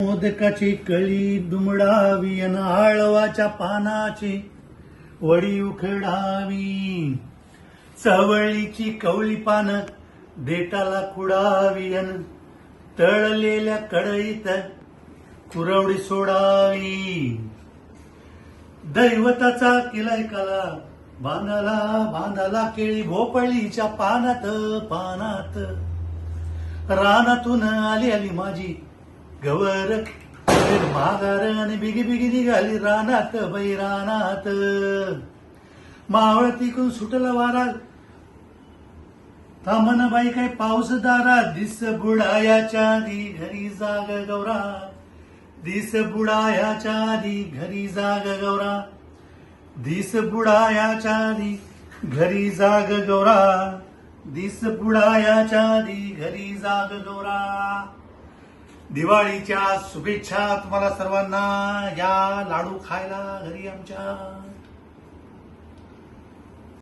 मोदकाची कळी दुमडावी अन आळवाच्या पानाची वडी उखडावी, चवळीची कवळी पान देटाला कुडावी अन तळलेल्या कढईत कुरवडी सोडावी. दैवताचा केलाय काला बांधाला बांधाला केळी भोपळीच्या पानात पानात. रानातून आली आली माझी गवर माघार आणि बिगी बिगी निघाली रानात बाई रानात. मावळतीकून सुटला वारा थांबन बाई काय पाऊस दारा. दिस बुडायाच्या आधी घरी जाग गौरा, दिस बुडायाच्या आधी घरी जाग गौरा, दिस बुडायाच्या आधी घरी जाग गौरा, दिस बुडायाच्या आधी घरी जाग गौरा. दिवाळीच्या शुभेच्छा तुम्हाला सर्वांना. या लाडू खायला घरी आमच्या.